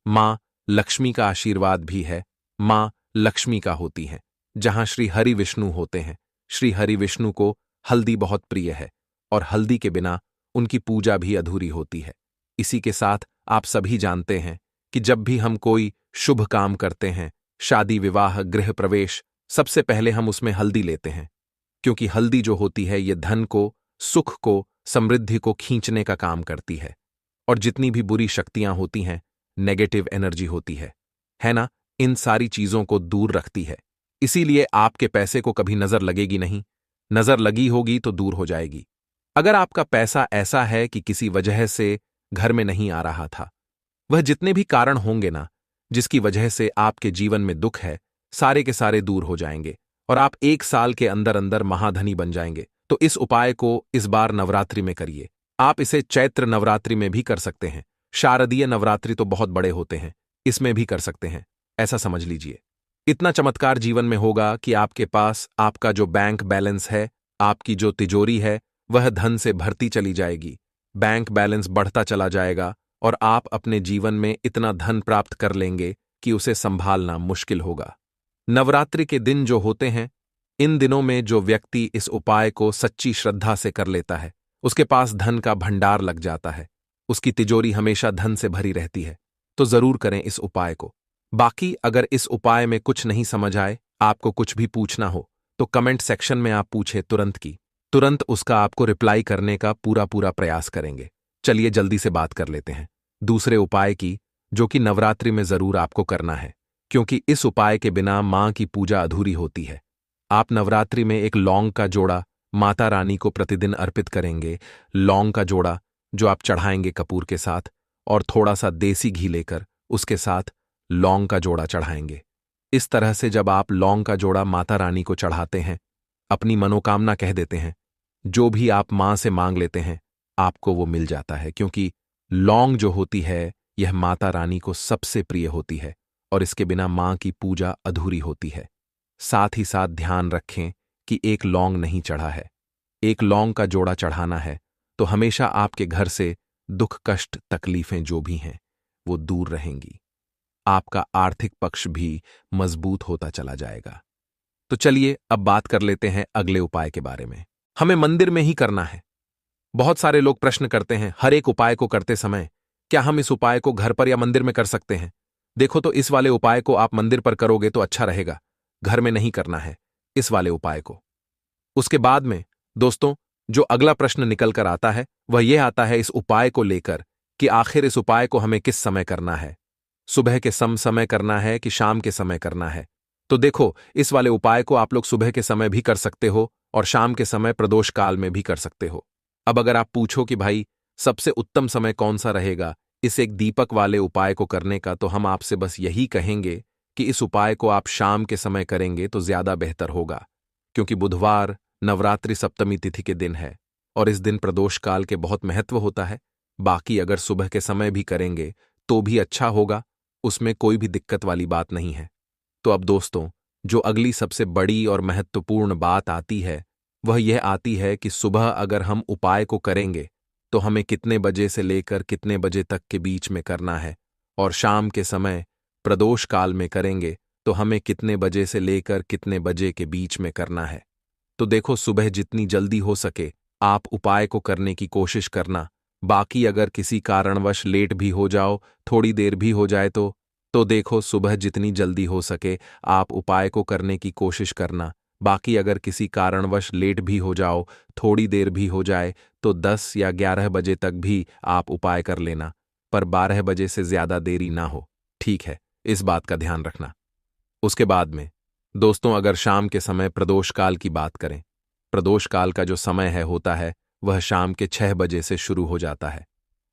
मां लक्ष्मी का आशीर्वाद भी है। मां लक्ष्मी का होती हैं, जहां श्री हरि विष्णु होते हैं। श्री हरि विष्णु को हल्दी बहुत प्रिय है और हल्दी के बिना उनकी पूजा भी अधूरी होती है। इसी के साथ आप सभी जानते हैं कि जब भी हम कोई शुभ काम करते हैं, शादी विवाह गृह प्रवेश, सबसे पहले हम उसमें हल्दी लेते हैं, क्योंकि हल्दी जो होती है ये धन को, सुख को, समृद्धि को खींचने का काम करती है और जितनी भी बुरी शक्तियां होती हैं, नेगेटिव एनर्जी होती है ना, इन सारी चीजों को दूर रखती है। इसीलिए आपके पैसे को कभी नजर लगेगी नहीं, नजर लगी होगी तो दूर हो जाएगी। अगर आपका पैसा ऐसा है कि किसी वजह से घर में नहीं आ रहा था, वह जितने भी कारण होंगे ना, जिसकी वजह से आपके जीवन में दुख है, सारे के सारे दूर हो जाएंगे और आप 1 साल के अंदर अंदर महाधनी बन जाएंगे। तो इस उपाय को इस बार नवरात्रि में करिए। आप इसे चैत्र नवरात्रि में भी कर सकते हैं। शारदीय नवरात्रि तो बहुत बड़े होते हैं, इसमें भी कर सकते हैं। ऐसा समझ लीजिए, इतना चमत्कार जीवन में होगा कि आपके पास आपका जो बैंक बैलेंस है, आपकी जो तिजोरी है, वह धन से भरती चली जाएगी। बैंक बैलेंस बढ़ता चला जाएगा और आप अपने जीवन में इतना धन प्राप्त कर लेंगे कि उसे संभालना मुश्किल होगा। नवरात्रि के दिन जो होते हैं, इन दिनों में जो व्यक्ति इस उपाय को सच्ची श्रद्धा से कर लेता है, उसके पास धन का भंडार लग जाता है। उसकी तिजोरी हमेशा धन से भरी रहती है। तो जरूर करें इस उपाय को। बाकी अगर इस उपाय में कुछ नहीं समझ आए, आपको कुछ भी पूछना हो, तो कमेंट सेक्शन में आप पूछे तुरंत उसका आपको रिप्लाई करने का पूरा प्रयास करेंगे। चलिए जल्दी से बात कर लेते हैं दूसरे उपाय की, जो कि नवरात्रि में जरूर आपको करना है, क्योंकि इस उपाय के बिना मां की पूजा अधूरी होती है। आप नवरात्रि में एक लौंग का जोड़ा माता रानी को प्रतिदिन अर्पित करेंगे। लौंग का जोड़ा जो आप चढ़ाएंगे कपूर के साथ, और थोड़ा सा देसी घी लेकर उसके साथ लौंग का जोड़ा चढ़ाएंगे। इस तरह से जब आप लौंग का जोड़ा माता रानी को चढ़ाते हैं, अपनी मनोकामना कह देते हैं, जो भी आप मां से मांग लेते हैं, आपको वो मिल जाता है, क्योंकि लौंग जो होती है यह माता रानी को सबसे प्रिय होती है और इसके बिना मां की पूजा अधूरी होती है। साथ ही साथ ध्यान रखें कि एक लौंग नहीं चढ़ा है, एक लौंग का जोड़ा चढ़ाना है, तो हमेशा आपके घर से दुख कष्ट तकलीफें जो भी हैं वो दूर रहेंगी। आपका आर्थिक पक्ष भी मजबूत होता चला जाएगा। तो चलिए अब बात कर लेते हैं अगले उपाय के बारे में। हमें मंदिर में ही करना है। बहुत सारे लोग प्रश्न करते हैं हर एक उपाय को करते समय, क्या हम इस उपाय को घर पर या मंदिर में कर सकते हैं? देखो, तो इस वाले उपाय को आप मंदिर पर करोगे तो अच्छा रहेगा, घर में नहीं करना है इस वाले उपाय को। उसके बाद में दोस्तों, जो अगला प्रश्न निकल कर आता है वह यह आता है इस उपाय को लेकर कि आखिर इस उपाय को हमें किस समय करना है, सुबह के समय करना है कि शाम के समय करना है? तो देखो, इस वाले उपाय को आप लोग सुबह के समय भी कर सकते हो और शाम के समय प्रदोष काल में भी कर सकते हो। अब अगर आप पूछो कि भाई सबसे उत्तम समय कौन सा रहेगा इस एक दीपक वाले उपाय को करने का, तो हम आपसे बस यही कहेंगे कि इस उपाय को आप शाम के समय करेंगे तो ज्यादा बेहतर होगा, क्योंकि बुधवार नवरात्रि सप्तमी तिथि के दिन है और इस दिन प्रदोष काल के बहुत महत्व होता है। बाकी अगर सुबह के समय भी करेंगे तो भी अच्छा होगा, उसमें कोई भी दिक्कत वाली बात नहीं है। तो अब दोस्तों, जो अगली सबसे बड़ी और महत्वपूर्ण बात आती है वह यह आती है कि सुबह अगर हम उपाय को करेंगे तो हमें कितने बजे से लेकर कितने बजे तक के बीच में करना है, और शाम के समय प्रदोष काल में करेंगे तो हमें कितने बजे से लेकर कितने बजे के बीच में करना है। तो देखो, सुबह जितनी जल्दी हो सके आप उपाय को करने की कोशिश करना। बाकी अगर किसी कारणवश लेट भी हो जाओ, थोड़ी देर भी हो जाए, तो तो देखो, सुबह जितनी जल्दी हो सके आप उपाय को करने की कोशिश करना। बाकी अगर किसी कारणवश लेट भी हो जाओ, थोड़ी देर भी हो जाए, तो 10 या 11 बजे तक भी आप उपाय कर लेना, पर 12 बजे से ज्यादा देरी ना हो। ठीक है, इस बात का ध्यान रखना। उसके बाद में दोस्तों, अगर शाम के समय प्रदोष काल की बात करें, प्रदोष काल का जो समय होता है वह शाम के 6 बजे से शुरू हो जाता है।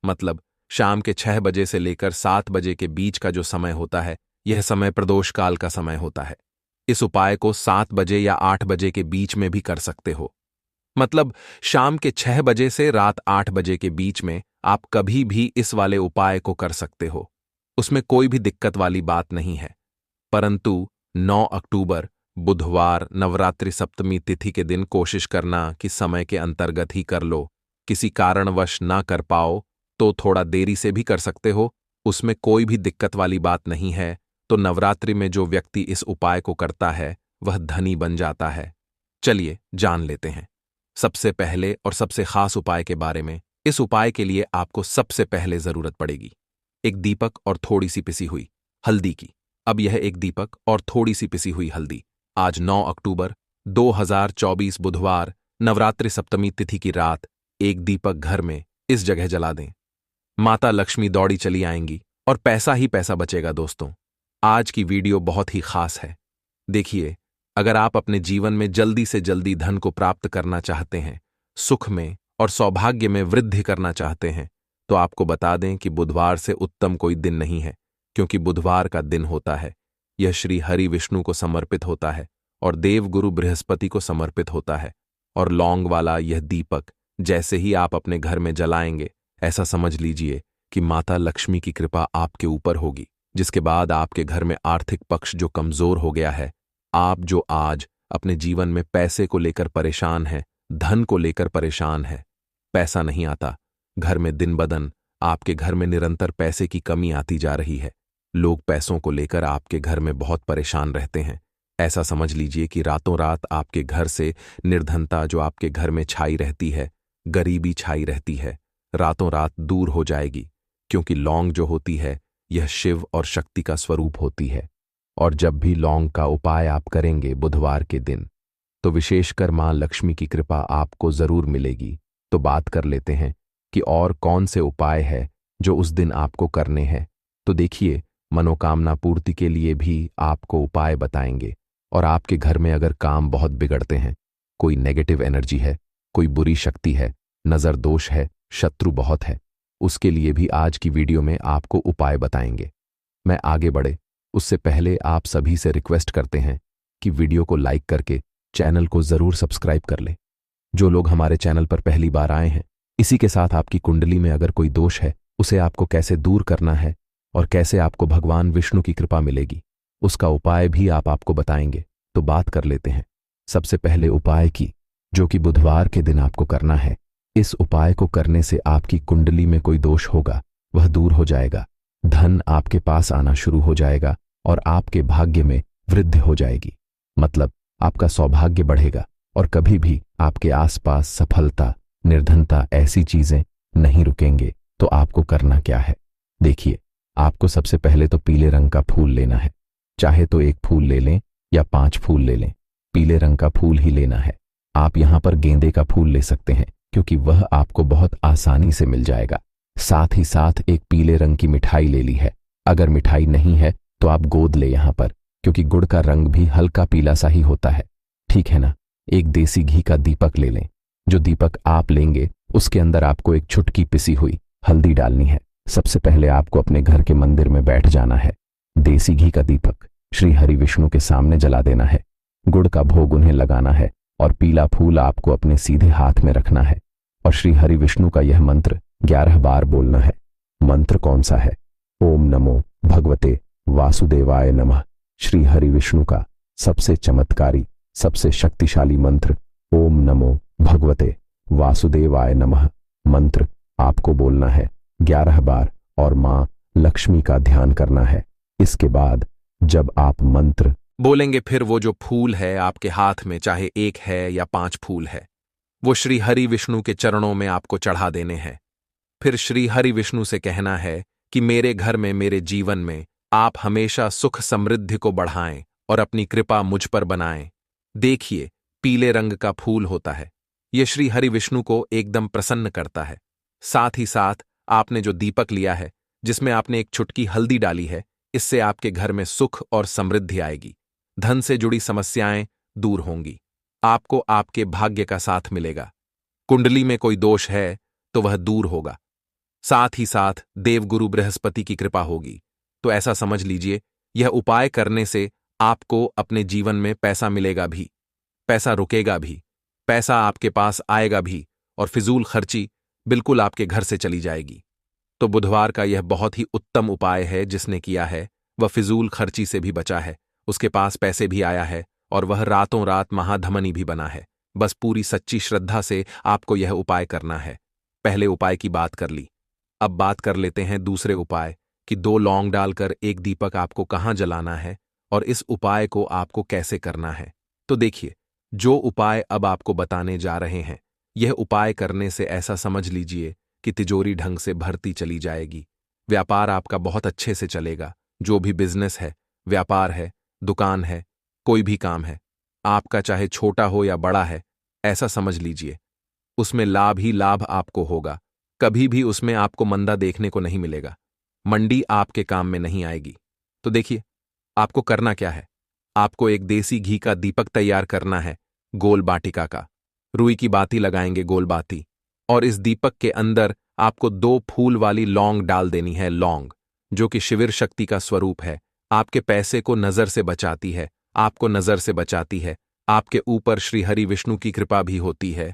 मतलब शाम के 6 बजे से लेकर 7 बजे के बीच का जो समय होता है, यह समय प्रदोष काल का समय होता है। इस उपाय को 7 बजे या 8 बजे के बीच में भी कर सकते हो। मतलब शाम के 6 बजे से रात 8 बजे के बीच में आप कभी भी इस वाले उपाय को कर सकते हो, उसमें कोई भी दिक्कत वाली बात नहीं है। परंतु 9 अक्टूबर बुधवार नवरात्रि सप्तमी तिथि के दिन कोशिश करना कि समय के अंतर्गत ही कर लो। किसी कारणवश ना कर पाओ तो थोड़ा देरी से भी कर सकते हो, उसमें कोई भी दिक्कत वाली बात नहीं है। तो नवरात्रि में जो व्यक्ति इस उपाय को करता है वह धनी बन जाता है। चलिए जान लेते हैं सबसे पहले और सबसे खास उपाय के बारे में। इस उपाय के लिए आपको सबसे पहले जरूरत पड़ेगी एक दीपक और थोड़ी सी पिसी हुई हल्दी की। अब यह एक दीपक और थोड़ी सी पिसी हुई हल्दी आज 9 अक्टूबर 2024 बुधवार नवरात्रि सप्तमी तिथि की रात एक दीपक घर में इस जगह जला दें। माता लक्ष्मी दौड़ी चली आएंगी और पैसा ही पैसा बचेगा। दोस्तों, आज की वीडियो बहुत ही खास है। देखिए, अगर आप अपने जीवन में जल्दी से जल्दी धन को प्राप्त करना चाहते हैं, सुख में और सौभाग्य में वृद्धि करना चाहते हैं, तो आपको बता दें कि बुधवार से उत्तम कोई दिन नहीं है, क्योंकि बुधवार का दिन होता है यह श्री हरि विष्णु को समर्पित होता है और देवगुरु बृहस्पति को समर्पित होता है। और लौंग वाला यह दीपक जैसे ही आप अपने घर में जलाएंगे, ऐसा समझ लीजिए कि माता लक्ष्मी की कृपा आपके ऊपर होगी, जिसके बाद आपके घर में आर्थिक पक्ष जो कमजोर हो गया है, आप जो आज अपने जीवन में पैसे को लेकर परेशान हैं, धन को लेकर परेशान है, पैसा नहीं आता, घर में दिन बदन आपके घर में निरंतर पैसे की कमी आती जा रही है, लोग पैसों को लेकर आपके घर में बहुत परेशान रहते हैं, ऐसा समझ लीजिए कि रातों रात आपके घर से निर्धनता जो आपके घर में छाई रहती है, गरीबी छाई रहती है, रातों रात दूर हो जाएगी। क्योंकि लौंग जो होती है यह शिव और शक्ति का स्वरूप होती है। और जब भी लौंग का उपाय आप करेंगे बुधवार के दिन, तो विशेषकर मां लक्ष्मी की कृपा आपको जरूर मिलेगी। तो बात कर लेते हैं कि और कौन से उपाय है जो उस दिन आपको करने हैं। तो देखिए, मनोकामना पूर्ति के लिए भी आपको उपाय बताएंगे। और आपके घर में अगर काम बहुत बिगड़ते हैं, कोई नेगेटिव एनर्जी है, कोई बुरी शक्ति है, नजर दोष है, शत्रु बहुत है, उसके लिए भी आज की वीडियो में आपको उपाय बताएंगे। मैं आगे बढ़े उससे पहले आप सभी से रिक्वेस्ट करते हैं कि वीडियो को लाइक करके चैनल को जरूर सब्सक्राइब कर लें। जो लोग हमारे चैनल पर पहली बार आए हैं, इसी के साथ आपकी कुंडली में अगर कोई दोष है, उसे आपको कैसे दूर करना है और कैसे आपको भगवान विष्णु की कृपा मिलेगी, उसका उपाय भी आपको बताएंगे। तो बात कर लेते हैं सबसे पहले उपाय की, जो कि बुधवार के दिन आपको करना है। इस उपाय को करने से आपकी कुंडली में कोई दोष होगा वह दूर हो जाएगा, धन आपके पास आना शुरू हो जाएगा और आपके भाग्य में वृद्धि हो जाएगी। मतलब आपका सौभाग्य बढ़ेगा और कभी भी आपके आसपास सफलता, निर्धनता ऐसी चीजें नहीं रुकेंगे। तो आपको करना क्या है, देखिए, आपको सबसे पहले तो पीले रंग का फूल लेना है। चाहे तो एक फूल ले लें या 5 फूल ले लें, पीले रंग का फूल ही लेना है। आप यहां पर गेंदे का फूल ले सकते हैं, क्योंकि वह आपको बहुत आसानी से मिल जाएगा। साथ ही साथ एक पीले रंग की मिठाई ले ली है। अगर मिठाई नहीं है तो आप गोंद ले यहां पर, क्योंकि गुड़ का रंग भी हल्का पीला सा ही होता है, ठीक है ना। एक देसी घी का दीपक ले लें। जो दीपक आप लेंगे उसके अंदर आपको एक चुटकी पिसी हुई हल्दी डालनी है। सबसे पहले आपको अपने घर के मंदिर में बैठ जाना है। देसी घी का दीपक श्री हरि विष्णु के सामने जला देना है। गुड़ का भोग उन्हें लगाना है और पीला फूल आपको अपने सीधे हाथ में रखना है और श्री हरि विष्णु का यह मंत्र 11 बार बोलना है। मंत्र कौन सा है? ओम नमो भगवते वासुदेवाय नमः। श्री हरि विष्णु का सबसे चमत्कारी, सबसे शक्तिशाली मंत्र ओम नमो भगवते वासुदेवाय नमः मंत्र आपको बोलना है 11 बार और मां लक्ष्मी का ध्यान करना है। इसके बाद जब आप मंत्र बोलेंगे, फिर वो जो फूल है आपके हाथ में, चाहे 1 है या 5 फूल है, वो श्री हरि विष्णु के चरणों में आपको चढ़ा देने हैं। फिर श्री हरि विष्णु से कहना है कि मेरे घर में, मेरे जीवन में आप हमेशा सुख समृद्धि को बढ़ाएं और अपनी कृपा मुझ पर बनाएं। देखिए, पीले रंग का फूल होता है। यह श्री हरि विष्णु को एकदम प्रसन्न करता है। साथ ही साथ आपने जो दीपक लिया है, जिसमें आपने एक चुटकी हल्दी डाली है, इससे आपके घर में सुख और समृद्धि आएगी। धन से जुड़ी समस्याएं दूर होंगी। आपको आपके भाग्य का साथ मिलेगा। कुंडली में कोई दोष है तो वह दूर होगा। साथ ही साथ देवगुरु बृहस्पति की कृपा होगी। तो ऐसा समझ लीजिए, यह उपाय करने से आपको अपने जीवन में पैसा मिलेगा भी, पैसा रुकेगा भी, पैसा आपके पास आएगा भी, और फिजूल खर्ची बिल्कुल आपके घर से चली जाएगी। तो बुधवार का यह बहुत ही उत्तम उपाय है। जिसने किया है वह फिजूल खर्ची से भी बचा है, उसके पास पैसे भी आया है, और वह रातों रात महाधमनी भी बना है। बस पूरी सच्ची श्रद्धा से आपको यह उपाय करना है। पहले उपाय की बात कर ली, अब बात कर लेते हैं दूसरे उपाय कि 2 लौंग डालकर एक दीपक आपको कहाँ जलाना है और इस उपाय को आपको कैसे करना है। तो देखिए, जो उपाय अब आपको बताने जा रहे हैं, यह उपाय करने से ऐसा समझ लीजिए कि तिजोरी ढंग से भरती चली जाएगी। व्यापार आपका बहुत अच्छे से चलेगा। जो भी बिजनेस है, व्यापार है, दुकान है, कोई भी काम है, आपका चाहे छोटा हो या बड़ा है, ऐसा समझ लीजिए, उसमें लाभ ही लाभ आपको होगा। कभी भी उसमें आपको मंदा देखने को नहीं मिलेगा। मंडी आपके काम में नहीं आएगी। तो देखिए, आपको करना क्या है। आपको एक देसी घी का दीपक तैयार करना है, गोल बाटिका का। रुई की बाती लगाएंगे, गोल बाती, और इस दीपक के अंदर आपको 2 फूल वाली लौंग डाल देनी है। लौंग जो कि शिविर शक्ति का स्वरूप है, आपके पैसे को नजर से बचाती है, आपको नजर से बचाती है। आपके ऊपर श्री हरि विष्णु की कृपा भी होती है,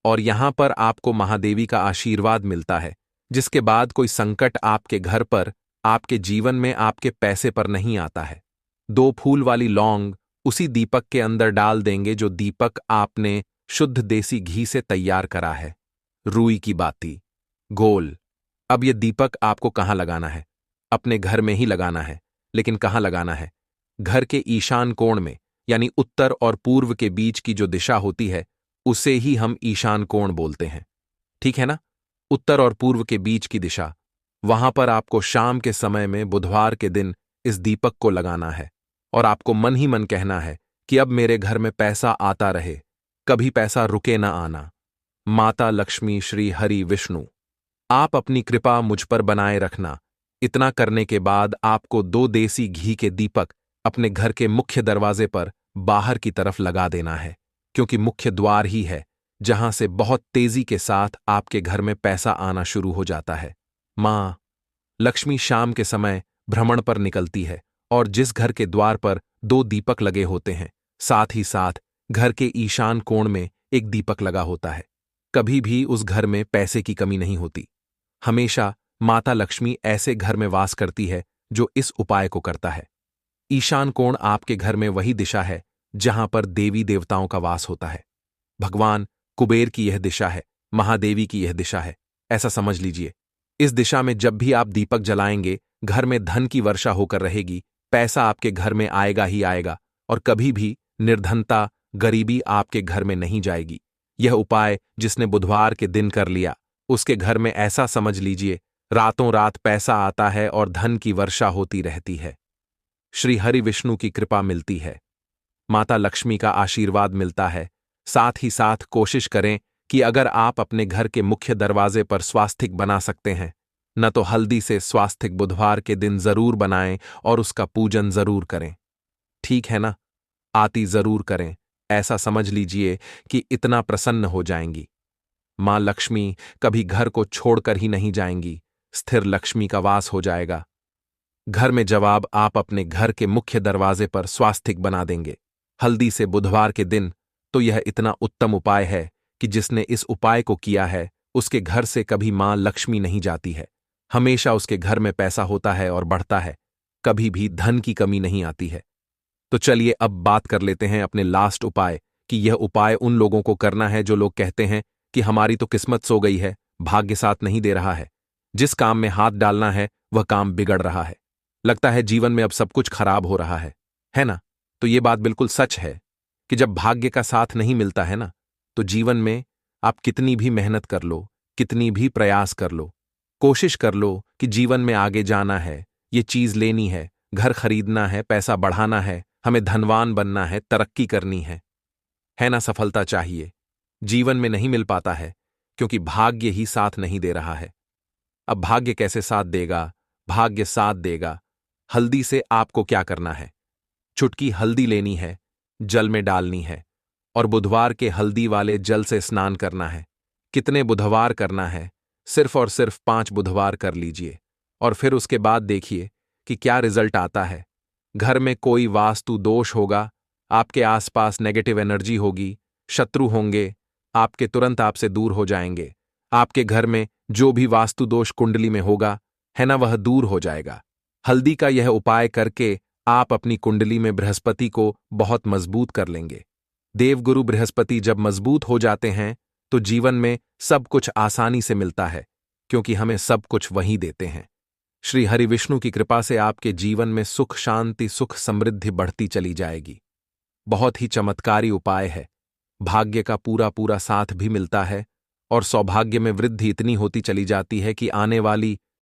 और यहां पर आपको महादेवी का आशीर्वाद मिलता है, जिसके बाद कोई संकट आपके घर पर, आपके जीवन में, आपके पैसे पर नहीं आता है। 2 फूल वाली लौंग उसी दीपक के अंदर डाल देंगे, जो दीपक आपने शुद्ध देसी घी से तैयार करा है। रुई की बाती, गोल। अब यह दीपक आपको कहां लगाना है? अपने घर में ही लगाना है। लेकिन कहां लगाना है? घर के ईशान कोण में, यानी उत्तर और पूर्व के बीच की जो दिशा होती है, उसे ही हम ईशान कोण बोलते हैं। ठीक है ना? उत्तर और पूर्व के बीच की दिशा, वहां पर आपको शाम के समय में बुधवार के दिन इस दीपक को लगाना है, और आपको मन ही मन कहना है कि अब मेरे घर में पैसा आता रहे, कभी पैसा रुके ना आना। माता लक्ष्मी, श्री हरि विष्णु, आप अपनी कृपा मुझ पर बनाए रखना। इतना करने के बाद आपको 2 देसी घी के दीपक अपने घर के मुख्य दरवाजे पर बाहर की तरफ लगा देना है, क्योंकि मुख्य द्वार ही है जहां से बहुत तेजी के साथ आपके घर में पैसा आना शुरू हो जाता है। मां लक्ष्मी शाम के समय भ्रमण पर निकलती है, और जिस घर के द्वार पर 2 दीपक लगे होते हैं, साथ ही साथ घर के ईशान कोण में एक दीपक लगा होता है, कभी भी उस घर में पैसे की कमी नहीं होती। हमेशा माता लक्ष्मी ऐसे घर में वास करती है जो इस उपाय को करता है। ईशान कोण आपके घर में वही दिशा है जहां पर देवी देवताओं का वास होता है। भगवान कुबेर की यह दिशा है, महादेवी की यह दिशा है, ऐसा समझ लीजिए। इस दिशा में जब भी आप दीपक जलाएंगे, घर में धन की वर्षा होकर रहेगी, पैसा आपके घर में आएगा ही आएगा, और कभी भी निर्धनता, गरीबी आपके घर में नहीं जाएगी। यह उपाय जिसने बुधवार के दिन कर लिया, उसके घर में ऐसा समझ लीजिए, रातों रात पैसा आता है और धन की वर्षा होती रहती है। श्री हरि विष्णु की कृपा मिलती है, माता लक्ष्मी का आशीर्वाद मिलता है। साथ ही साथ कोशिश करें कि अगर आप अपने घर के मुख्य दरवाजे पर स्वास्तिक बना सकते हैं, न तो हल्दी से स्वास्तिक बुधवार के दिन जरूर बनाएं और उसका पूजन जरूर करें। ठीक है ना? आती जरूर करें। ऐसा समझ लीजिए कि इतना प्रसन्न हो जाएंगी। मां लक्ष्मी कभी घर को छोड़कर ही नहीं जाएंगी, स्थिर लक्ष्मी का वास हो जाएगा घर में। जवाब आप अपने घर के मुख्य दरवाजे पर स्वास्तिक बना देंगे हल्दी से बुधवार के दिन, तो यह इतना उत्तम उपाय है कि जिसने इस उपाय को किया है, उसके घर से कभी मां लक्ष्मी नहीं जाती है। हमेशा उसके घर में पैसा होता है और बढ़ता है, कभी भी धन की कमी नहीं आती है। तो चलिए अब बात कर लेते हैं अपने लास्ट उपाय कि यह उपाय उन लोगों को करना है जो लोग कहते हैं कि हमारी तो किस्मत सो गई है, भाग्य साथ नहीं दे रहा है, जिस काम में हाथ डालना है वह काम बिगड़ रहा है, लगता है जीवन में अब सब कुछ खराब हो रहा है ना? तो ये बात बिल्कुल सच है कि जब भाग्य का साथ नहीं मिलता है ना, तो जीवन में आप कितनी भी मेहनत कर लो, कितनी भी प्रयास कर लो, कोशिश कर लो कि जीवन में आगे जाना है, ये चीज लेनी है, घर खरीदना है, पैसा बढ़ाना है, हमें धनवान बनना है, तरक्की करनी है ना? सफलता चाहिए, जीवन में नहीं मिल पाता है क्योंकि भाग्य ही साथ नहीं दे रहा है। अब भाग्य कैसे साथ देगा? भाग्य साथ देगा। हल्दी से आपको क्या करना है? चुटकी हल्दी लेनी है, जल में डालनी है और बुधवार के हल्दी वाले जल से स्नान करना है। कितने बुधवार करना है? सिर्फ और सिर्फ 5 बुधवार कर लीजिए और फिर उसके बाद देखिए कि क्या रिजल्ट आता है। घर में कोई वास्तु दोष होगा, आपके आसपास नेगेटिव एनर्जी होगी, शत्रु होंगे, आपके तुरंत आपसे दूर हो जाएंगे। आपके घर में जो भी वास्तु दोष कुंडली में होगा, है ना, वह दूर हो जाएगा। हल्दी का यह उपाय करके आप अपनी कुंडली में बृहस्पति को बहुत मजबूत कर लेंगे। देवगुरु बृहस्पति जब मजबूत हो जाते हैं तो जीवन में सब कुछ आसानी से मिलता है, क्योंकि हमें सब कुछ वही देते हैं। श्री हरि विष्णु की कृपा से आपके जीवन में सुख शांति सुख समृद्धि बढ़ती चली जाएगी। बहुत ही चमत्कारी उपाय है। भाग्य का पूरा पूरा साथ भी मिलता है और सौभाग्य में वृद्धि इतनी होती चली जाती है कि आने वाली